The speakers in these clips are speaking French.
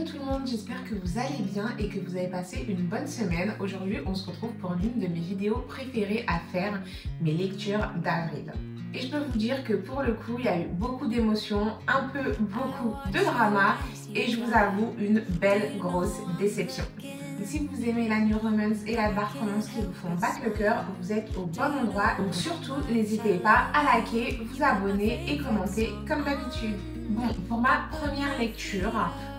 Hello tout le monde, j'espère que vous allez bien et que vous avez passé une bonne semaine. Aujourd'hui, on se retrouve pour l'une de mes vidéos préférées à faire, mes lectures d'avril. Et je peux vous dire que pour le coup, il y a eu beaucoup d'émotions, beaucoup de drama et je vous avoue une belle grosse déception. Et si vous aimez la new romance et la dark romance qui vous font battre le cœur, vous êtes au bon endroit. Donc surtout, n'hésitez pas à liker, vous abonner et commenter comme d'habitude. Bon, pour ma première lecture,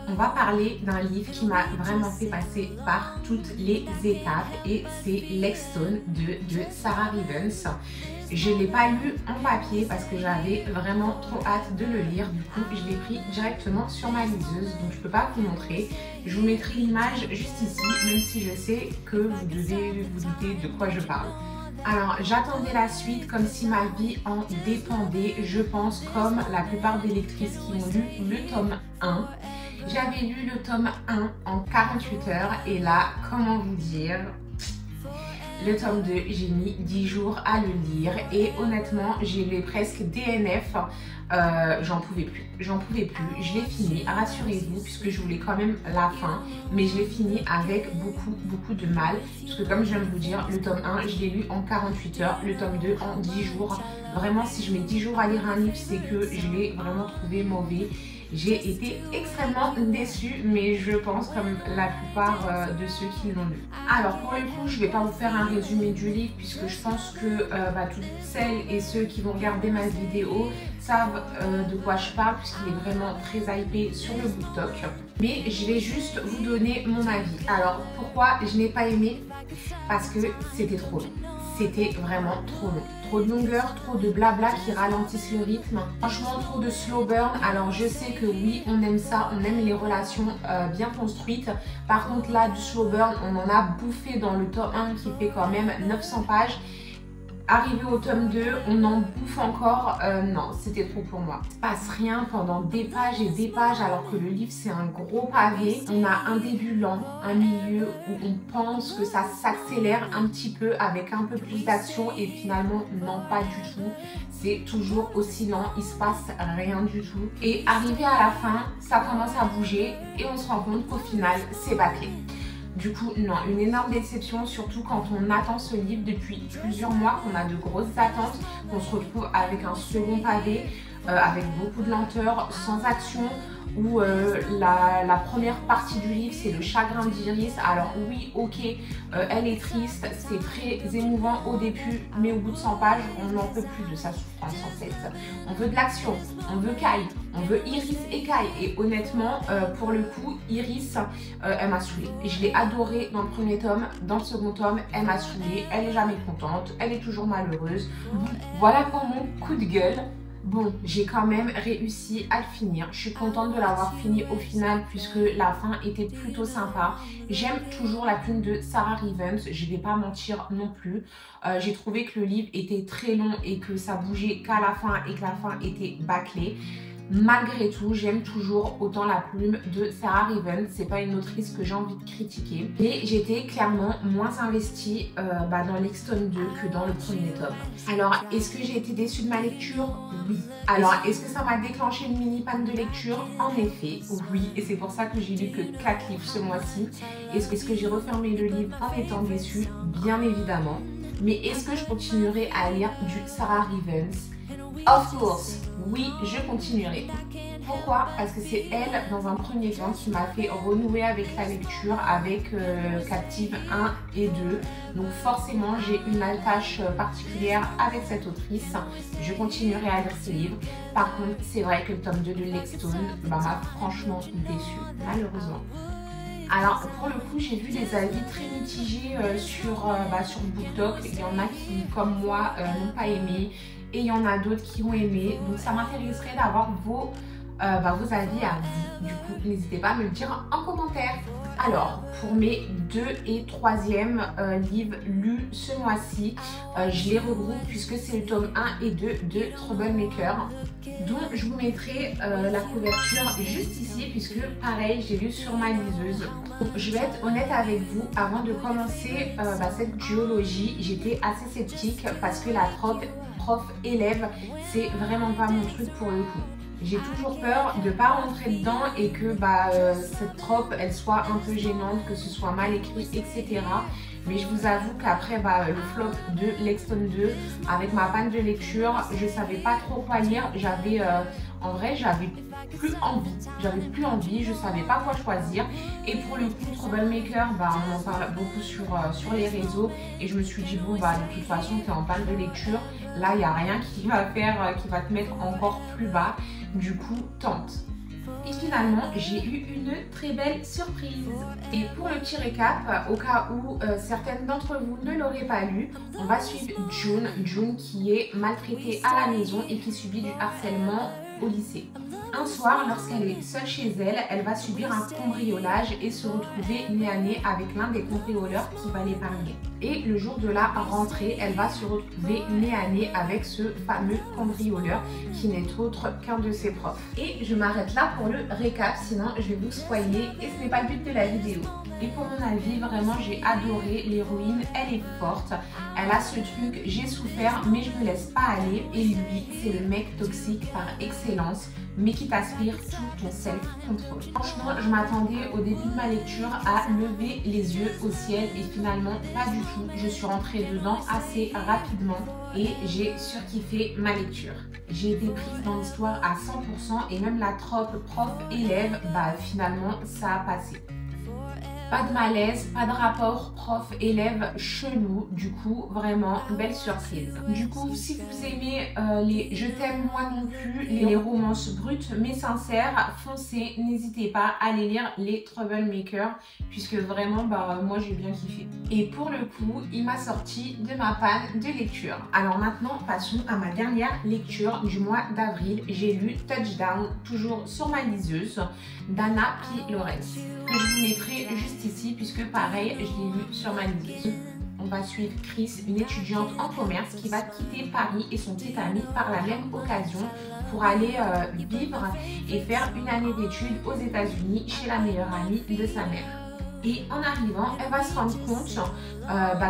on va parler d'un livre qui m'a vraiment fait passer par toutes les étapes et c'est Lexstone de Sarah Rivens. Je ne l'ai pas lu en papier parce que j'avais vraiment trop hâte de le lire. Du coup, je l'ai pris directement sur ma liseuse, donc je ne peux pas vous montrer. Je vous mettrai l'image juste ici, même si je sais que vous devez vous douter de quoi je parle. Alors, j'attendais la suite comme si ma vie en dépendait, je pense, comme la plupart des lectrices qui ont lu le tome 1. J'avais lu le tome 1 en 48 heures et là, comment vous dire, le tome 2, j'ai mis 10 jours à le lire et honnêtement, j'ai lu presque DNF, j'en pouvais plus, je l'ai fini, rassurez-vous, puisque je voulais quand même la fin, mais je l'ai fini avec beaucoup de mal, puisque comme je viens de vous dire, le tome 1, je l'ai lu en 48 heures, le tome 2 en 10 jours, vraiment si je mets 10 jours à lire un livre, c'est que je l'ai vraiment trouvé mauvais. J'ai été extrêmement déçue, mais je pense comme la plupart de ceux qui l'ont lu. Alors pour le coup, je ne vais pas vous faire un résumé du livre puisque je pense que toutes celles et ceux qui vont regarder ma vidéo savent de quoi je parle puisqu'il est vraiment très hypé sur le BookTok. Mais je vais juste vous donner mon avis. Alors pourquoi je n'ai pas aimé? Parce que c'était trop long. C'était vraiment trop long. Trop de longueur, trop de blabla qui ralentissent le rythme. Franchement, trop de slow burn. Alors, je sais que oui, on aime ça, on aime les relations bien construites. Par contre, là, du slow burn, on en a bouffé dans le tome 1 qui fait quand même 900 pages. Arrivé au tome 2, on en bouffe encore. Non, c'était trop pour moi. Il ne se passe rien pendant des pages et des pages alors que le livre c'est un gros pavé. On a un début lent, un milieu où on pense que ça s'accélère un petit peu avec un peu plus d'action et finalement non pas du tout. C'est toujours aussi lent, il se passe rien du tout. Et arrivé à la fin, ça commence à bouger et on se rend compte qu'au final c'est bâclé. Du coup, non, une énorme déception, surtout quand on attend ce livre depuis plusieurs mois, qu'on a de grosses attentes, qu'on se retrouve avec un second pavé, avec beaucoup de lenteur, sans action, où la première partie du livre, c'est le chagrin d'Iris. Alors oui, ok, elle est triste, c'est très émouvant au début, mais au bout de 100 pages, on n'en peut plus de sa souffrance en fait. On veut de l'action, on veut Kai, on veut Iris et Kai. Et honnêtement, pour le coup, Iris, elle m'a saoulée. Je l'ai adorée dans le premier tome, dans le second tome, elle m'a saoulée, elle est jamais contente, elle est toujours malheureuse. Voilà pour mon coup de gueule. Bon, j'ai quand même réussi à le finir. Je suis contente de l'avoir fini au final puisque la fin était plutôt sympa. J'aime toujours la plume de Sarah Rivens, je ne vais pas mentir non plus. J'ai trouvé que le livre était très long et que ça bougeait qu'à la fin et que la fin était bâclée. Malgré tout, j'aime toujours autant la plume de Sarah Rivens. C'est pas une autrice que j'ai envie de critiquer. Mais j'étais clairement moins investie dans Lexstone 2 que dans le premier tome. Alors, est-ce que j'ai été déçue de ma lecture? Oui. Alors, est-ce que ça m'a déclenché une mini panne de lecture? En effet, oui. Et c'est pour ça que j'ai lu que 4 livres ce mois-ci. Est-ce que j'ai refermé le livre en étant déçue? Bien évidemment. Mais est-ce que je continuerai à lire du Sarah Rivens? Of course, oui, je continuerai. Pourquoi? Parce que c'est elle, dans un premier temps, qui m'a fait renouer avec la lecture, avec Captive 1 et 2. Donc forcément, j'ai une attache particulière avec cette autrice. Je continuerai à lire ses livres. Par contre, c'est vrai que le tome 2 de Lexstone m'a franchement déçue, malheureusement. Alors pour le coup, j'ai vu des avis très mitigés sur BookTok. Il y en a qui, comme moi, n'ont pas aimé. Et il y en a d'autres qui ont aimé. Donc ça m'intéresserait d'avoir vos avis à vous. Du coup, n'hésitez pas à me le dire en commentaire. Alors, pour mes 2 et 3e livres lus ce mois-ci, je les regroupe puisque c'est le tome 1 et 2 de Troublemaker, dont je vous mettrai la couverture juste ici puisque pareil, j'ai lu sur ma liseuse. Donc, je vais être honnête avec vous, avant de commencer cette duologie, j'étais assez sceptique parce que la trope prof-élève, c'est vraiment pas mon truc pour le coup. J'ai toujours peur de ne pas rentrer dedans et que cette trope elle soit un peu gênante, que ce soit mal écrit, etc. Mais je vous avoue qu'après le flop de Lexton 2, avec ma panne de lecture, je savais pas trop quoi lire. En vrai, j'avais plus envie, je savais pas quoi choisir. Et pour le coup, Troublemaker, on en parle beaucoup sur les réseaux. Et je me suis dit, bon, de toute façon, tu es en panne de lecture. Là, il n'y a rien qui va te mettre encore plus bas. Du coup, tente. Et finalement, j'ai eu une très belle surprise. Et pour le petit récap, au cas où certaines d'entre vous ne l'auraient pas lu, on va suivre June qui est maltraitée à la maison et qui subit du harcèlement au lycée. Un soir, lorsqu'elle est seule chez elle, elle va subir un cambriolage et se retrouver nez à nez avec l'un des cambrioleurs qui va l'épargner. Et le jour de la rentrée, elle va se retrouver nez à nez avec ce fameux cambrioleur qui n'est autre qu'un de ses profs. Et je m'arrête là pour le récap, sinon je vais vous spoiler et ce n'est pas le but de la vidéo. Et pour mon avis, vraiment j'ai adoré l'héroïne, elle est forte, elle a ce truc, j'ai souffert mais je me laisse pas aller. Et lui, c'est le mec toxique par excellence, mais qui t'aspire tout ton self-control. Franchement, je m'attendais au début de ma lecture à lever les yeux au ciel et finalement pas du tout. Je suis rentrée dedans assez rapidement et j'ai surkiffé ma lecture. J'ai été prise dans l'histoire à 100% et même la trope prof-élève, finalement ça a passé. Pas de malaise, pas de rapport prof-élève chelou, du coup vraiment belle surprise. Du coup si vous aimez les je t'aime moi non plus, les romances brutes mais sincères, foncez, n'hésitez pas à aller lire les Troublemaker puisque vraiment moi j'ai bien kiffé. Et pour le coup il m'a sorti de ma panne de lecture. Alors maintenant passons à ma dernière lecture du mois d'avril. J'ai lu Touchdown, toujours sur ma liseuse, d'Anna P. Lawrence, que je vous mettrai juste ici puisque pareil je l'ai lu sur ma liseuse. On va suivre Chris, une étudiante en commerce qui va quitter Paris et son petit ami par la même occasion pour aller vivre et faire une année d'études aux États-Unis chez la meilleure amie de sa mère. Et en arrivant, elle va se rendre compte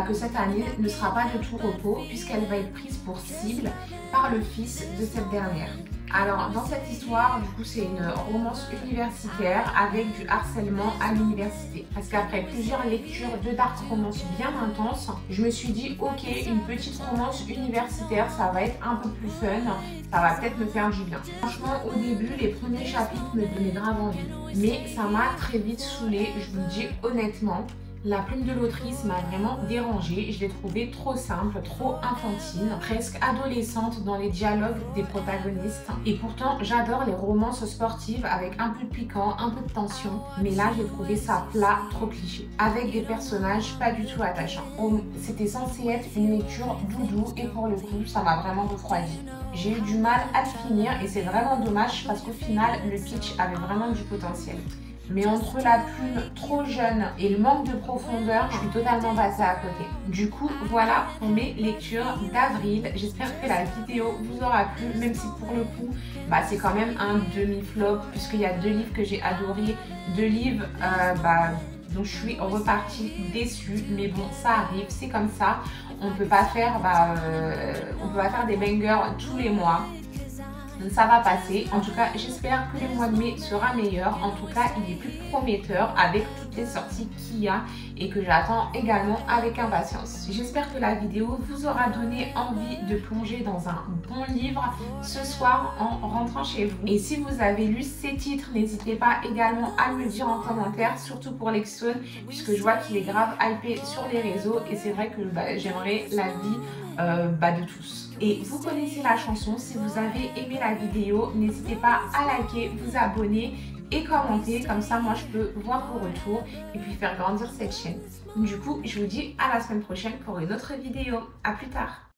que cette année ne sera pas de tout repos puisqu'elle va être prise pour cible par le fils de cette dernière. Alors dans cette histoire, du coup c'est une romance universitaire avec du harcèlement à l'université. Parce qu'après plusieurs lectures de dark romance bien intenses, je me suis dit ok, une petite romance universitaire ça va être un peu plus fun, ça va peut-être me faire du bien. Franchement au début les premiers chapitres me donnaient grave envie, mais ça m'a très vite saoulée, je vous le dis honnêtement. La plume de l'autrice m'a vraiment dérangée, je l'ai trouvée trop simple, trop infantile, presque adolescente dans les dialogues des protagonistes. Et pourtant, j'adore les romances sportives avec un peu de piquant, un peu de tension. Mais là, j'ai trouvé ça plat, trop cliché, avec des personnages pas du tout attachants. C'était censé être une lecture doudou et pour le coup, ça m'a vraiment refroidi. J'ai eu du mal à le finir et c'est vraiment dommage parce qu'au final, le pitch avait vraiment du potentiel. Mais entre la plume trop jeune et le manque de profondeur, je suis totalement passée à côté. Du coup, voilà pour mes lectures d'avril. J'espère que la vidéo vous aura plu, même si pour le coup, c'est quand même un demi-flop, puisqu'il y a 2 livres que j'ai adorés, 2 livres dont je suis repartie déçue. Mais bon, ça arrive, c'est comme ça. On peut pas faire des bangers tous les mois. Ça va passer. En tout cas, j'espère que le mois de mai sera meilleur. En tout cas, il est plus prometteur avec toutes les sorties qu'il y a et que j'attends également avec impatience. J'espère que la vidéo vous aura donné envie de plonger dans un bon livre ce soir en rentrant chez vous. Et si vous avez lu ces titres, n'hésitez pas également à me le dire en commentaire, surtout pour Lexton, puisque je vois qu'il est grave hypé sur les réseaux et c'est vrai que j'aimerais l'avis de tous. Et vous connaissez la chanson, si vous avez aimé la vidéo, n'hésitez pas à liker, vous abonner et commenter, comme ça moi je peux voir vos retours et puis faire grandir cette chaîne. Du coup, je vous dis à la semaine prochaine pour une autre vidéo. À plus tard.